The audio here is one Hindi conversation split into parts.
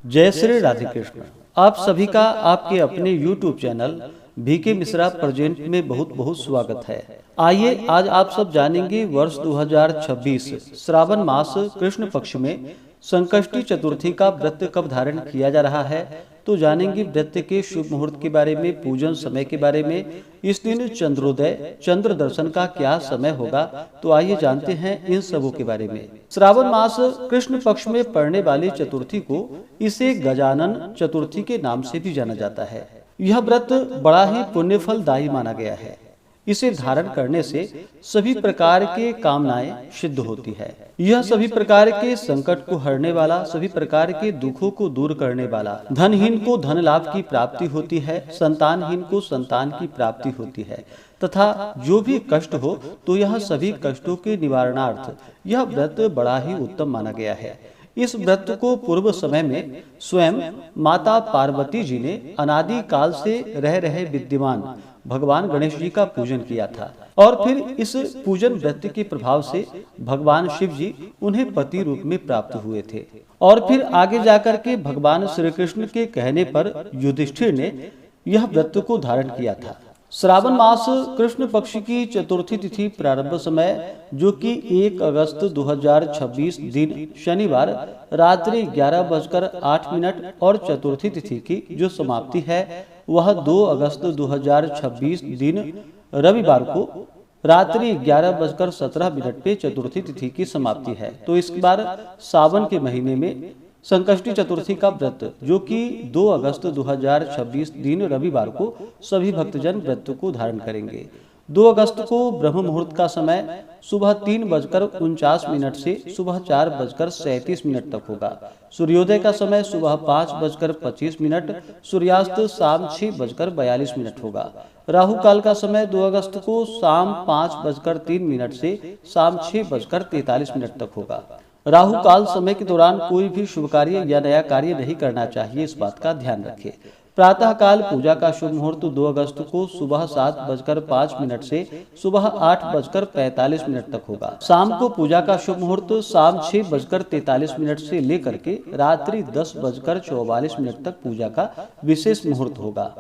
जय श्री राधे कृष्ण। आप सभी का आपके अपने YouTube channel VK Mishra present में बहुत बहुत स्वागत है। आइए आज आप सब जानेंगे वर्ष 2026 श्रावण मास कृष्ण पक्ष में संकष्टी चतुर्थी का व्रत कब धारण किया जा रहा है। तो जानेंगे व्रत के शुभ मुहूर्त के बारे में, पूजन समय के बारे में, इस दिन चंद्रोदय चंद्र दर्शन का क्या समय होगा। तो आइए जानते हैं इन सबों के बारे में। श्रावण मास कृष्ण पक्ष में पड़ने वाली चतुर्थी को इसे गजानन चतुर्थी के नाम से भी जाना जाता है। यह व्रत बड़ा ही पुण्य फलदायी माना गया है। इसे धारण करने से सभी प्रकार के कामनाएं सिद्ध होती है। यह सभी प्रकार के संकट को हरने वाला, सभी प्रकार के दुखों को दूर करने वाला, धनहीन को धन लाभ की प्राप्ति होती है, संतानहीन को संतान की प्राप्ति होती है तथा जो भी कष्ट हो तो यह सभी कष्टों के निवारणार्थ यह व्रत बड़ा ही उत्तम माना गया है। इस व्रत को पूर्व समय में स्वयं माता पार्वती जी ने अनादि काल से रह रहे विद्यमान भगवान गणेश जी का पूजन किया था और फिर इस पूजन व्रत के प्रभाव से भगवान शिव जी उन्हें पति रूप में प्राप्त हुए थे और फिर आगे जाकर के भगवान श्री कृष्ण के कहने पर युधिष्ठिर ने यह व्रत को धारण किया था। श्रावण मास कृष्ण पक्ष की चतुर्थी तिथि प्रारंभ समय जो कि 1 अगस्त 2026 दिन शनिवार रात्रि 11:08 और चतुर्थी तिथि की जो समाप्ति है वह 2 अगस्त 2026 दिन रविवार को रात्रि 11:17 पे चतुर्थी तिथि की समाप्ति है। तो इस बार सावन के महीने में संकष्टी चतुर्थी का व्रत जो कि 2 अगस्त 2026 दिन रविवार को सभी भक्तजन व्रत को धारण करेंगे। 2 अगस्त को ब्रह्म मुहूर्त का समय सुबह 3:49 से सुबह 4:37 तक होगा। सूर्योदय का समय सुबह 5:25, सूर्यास्त शाम 6:42 होगा। राहु काल का समय 2 अगस्त को शाम 5:03 से शाम 6:43 तक होगा। राहु काल समय के दौरान कोई भी शुभ कार्य या नया कार्य नहीं करना चाहिए, इस बात का ध्यान रखें। प्रातः काल पूजा का शुभ मुहूर्त 2 अगस्त को सुबह 7:05 से सुबह 8:45 तक होगा। शाम को पूजा का शुभ मुहूर्त शाम 6:43 से लेकर के रात्रि 10:44 तक पूजा का विशेष मुहूर्त होगा।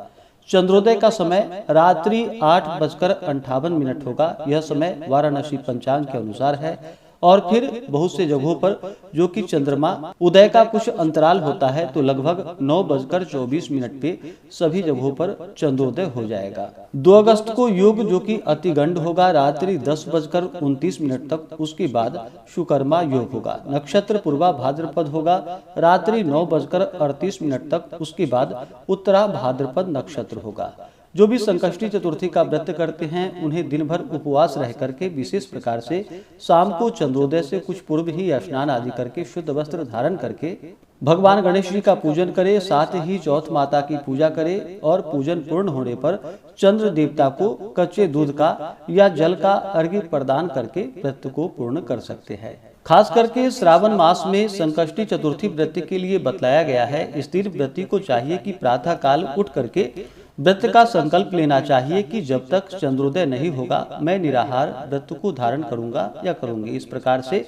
चंद्रोदय का समय रात्रि 8:58 होगा। यह समय वाराणसी पंचांग के अनुसार है और फिर बहुत से जगहों पर जो कि चंद्रमा उदय का कुछ अंतराल होता है तो लगभग 9:24 पे सभी जगहों पर चंद्रोदय हो जाएगा। 2 अगस्त को योग जो कि अतिगंड होगा रात्रि 10:29 तक। उसके बाद शुकर्मा योग होगा। नक्षत्र पूर्वा भाद्रपद होगा रात्रि 9:38 तक। उसके बाद उत्तरा भाद्रपद नक्षत्र होगा। जो भी संकष्टी चतुर्थी का व्रत करते हैं उन्हें दिन भर उपवास रह करके विशेष प्रकार से शाम को चंद्रोदय से कुछ पूर्व ही स्नान आदि करके शुद्ध वस्त्र धारण करके भगवान गणेश जी का पूजन करे, साथ ही चौथ माता की पूजा करे और पूजन पूर्ण होने पर चंद्र देवता को कच्चे दूध का या जल का अर्घ्य प्रदान करके व्रत को पूर्ण कर सकते हैं। खास करके श्रावण मास में संकष्टी चतुर्थी व्रत के लिए बतलाया गया है। इस दिन व्रती को चाहिए कि प्रातः काल उठ करके व्रत का संकल्प लेना चाहिए कि जब तक चंद्रोदय नहीं होगा मैं निराहार व्रत को धारण करूंगा या करूंगी। इस प्रकार से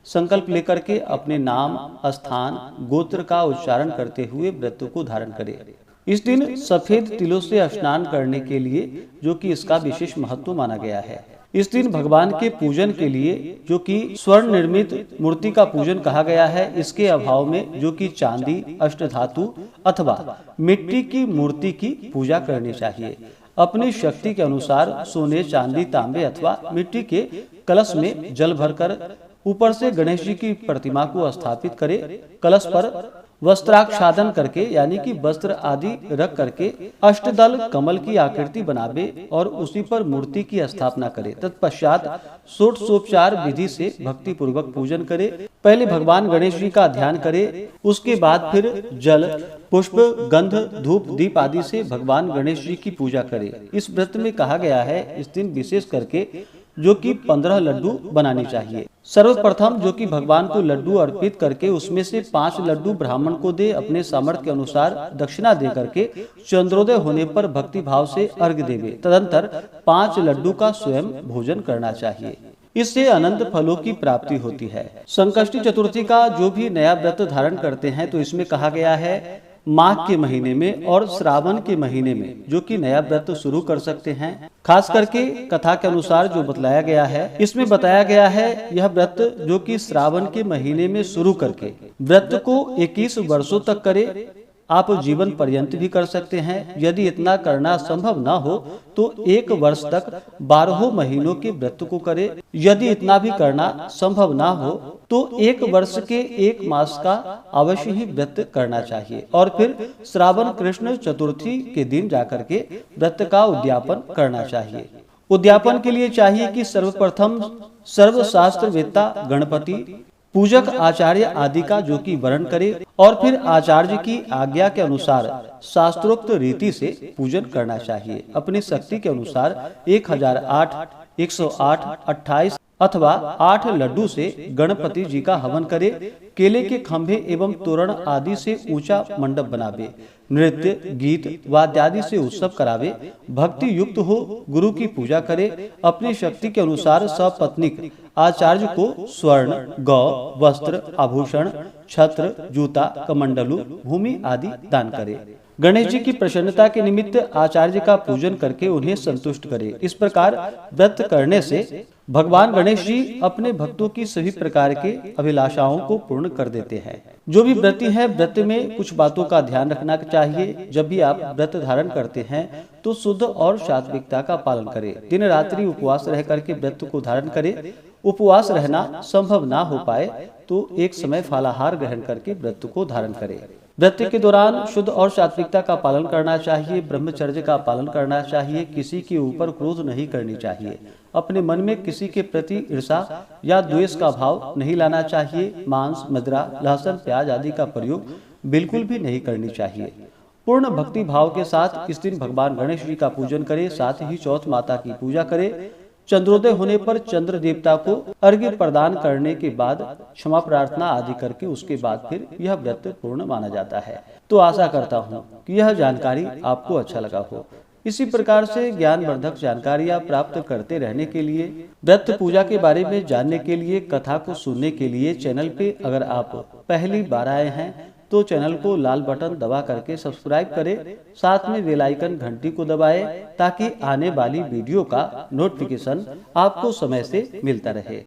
संकल्प लेकर के अपने नाम, स्थान, गोत्र का उच्चारण करते हुए व्रत को धारण करें। इस दिन सफेद तिलों से स्नान करने के लिए जो कि इसका विशेष महत्व माना गया है। इस दिन भगवान के पूजन के लिए जो कि स्वर्ण निर्मित मूर्ति का पूजन कहा गया है, इसके अभाव में जो कि चांदी, अष्टधातु अथवा मिट्टी की मूर्ति की पूजा करनी चाहिए। अपनी शक्ति के अनुसार सोने, चांदी, तांबे अथवा मिट्टी के कलश में जल भरकर ऊपर से गणेश जी की प्रतिमा को स्थापित करे। कलश पर वस्त्राच्छादन करके यानी कि वस्त्र आदि रख करके अष्टदल कमल की आकृति बनावे और उसी पर मूर्ति की स्थापना करे। तत्पश्चात षोडशोपचार विधि से भक्ति पूर्वक पूजन करे। पहले भगवान गणेश जी का ध्यान करे, उसके बाद फिर जल, पुष्प, गंध, धूप, दीप आदि से भगवान गणेश जी की पूजा करे। इस व्रत में कहा गया है इस दिन विशेष करके जो कि 15 लड्डू बनाने चाहिए। सर्वप्रथम जो कि भगवान को लड्डू अर्पित करके उसमें से 5 लड्डू ब्राह्मण को दे, अपने सामर्थ्य के अनुसार दक्षिणा दे करके चंद्रोदय होने पर भक्ति भाव से अर्घ्य देवे। तदंतर 5 लड्डू का स्वयं भोजन करना चाहिए। इससे अनंत फलों की प्राप्ति होती है। संकष्टी चतुर्थी का जो भी नया व्रत धारण करते हैं तो इसमें कहा गया है माघ के महीने में और श्रावण के महीने में जो कि नया व्रत शुरू कर सकते हैं। खास करके कथा के अनुसार जो बतलाया गया है, इसमें बताया गया है यह व्रत जो कि श्रावण के महीने में शुरू करके व्रत को 21 वर्षों तक करे। आप जीवन पर्यंत भी कर सकते हैं। यदि इतना करना संभव ना हो तो 1 वर्ष तक 12 महीनों के व्रत को करे। यदि इतना भी करना संभव ना हो तो 1 वर्ष के 1 मास का अवश्य ही व्रत करना चाहिए और फिर श्रावण कृष्ण चतुर्थी के दिन जाकर के व्रत का उद्यापन करना चाहिए। उद्यापन के लिए चाहिए कि सर्वप्रथम सर्वशास्त्र वेत्ता गणपति पूजक आचार्य आदि का जो कि वर्ण करे और फिर आचार्य की आज्ञा के अनुसार शास्त्रोक्त रीति से पूजन करना चाहिए। अपनी शक्ति के अनुसार 1008, 108, 28 अथवा 8 लड्डू से गणपति जी का हवन करे। केले के खंभे एवं तोरण आदि से ऊंचा मंडप बनावे। नृत्य गीत वाद्यादि से उत्सव करावे। भक्ति युक्त हो गुरु की पूजा करे। अपनी शक्ति के अनुसार सपत्नीक आचार्य को स्वर्ण गौ वस्त्र आभूषण छत्र जूता कमंडलू भूमि आदि दान करे। गणेश जी की प्रसन्नता के निमित्त आचार्य का पूजन करके उन्हें संतुष्ट करे। इस प्रकार व्रत करने से भगवान गणेश जी अपने भक्तों की सभी प्रकार के अभिलाषाओं को पूर्ण कर देते हैं। जो भी व्रती हैं व्रत में कुछ बातों का ध्यान रखना चाहिए। जब भी आप व्रत धारण करते हैं तो शुद्ध और सात्विकता का पालन करें। दिन रात्रि उपवास रह करके व्रत को धारण करें। उपवास रहना संभव ना हो पाए तो एक समय फलाहार ग्रहण करके व्रत को धारण करें। व्रत के दौरान शुद्ध और सात्विकता का पालन करना चाहिए। ब्रह्मचर्य का पालन करना चाहिए। किसी के ऊपर क्रोध नहीं करनी चाहिए। अपने मन में किसी के प्रति ईर्षा या द्वेष का भाव नहीं लाना चाहिए। मांस मदिरा लहसुन प्याज आदि का प्रयोग बिल्कुल भी नहीं करनी चाहिए। पूर्ण भक्ति भाव के साथ इस दिन भगवान गणेश जी का पूजन करें। साथ ही चौथ माता की पूजा करें। चंद्रोदय होने पर चंद्र देवता को अर्घ्य प्रदान करने के बाद क्षमा प्रार्थना आदि करके उसके बाद फिर यह व्रत पूर्ण माना जाता है। तो आशा करता हूँ कि यह जानकारी आपको अच्छा लगा हो। इसी प्रकार से ज्ञानवर्धक जानकारियाँ प्राप्त करते रहने के लिए, व्रत पूजा के बारे में जानने के लिए, कथा को सुनने के लिए चैनल पे अगर आप पहली बार आए हैं तो चैनल को लाल बटन दबा करके सब्सक्राइब करें। साथ में बेल आइकन घंटी को दबाएं ताकि आने वाली वीडियो का नोटिफिकेशन आपको समय से मिलता रहे।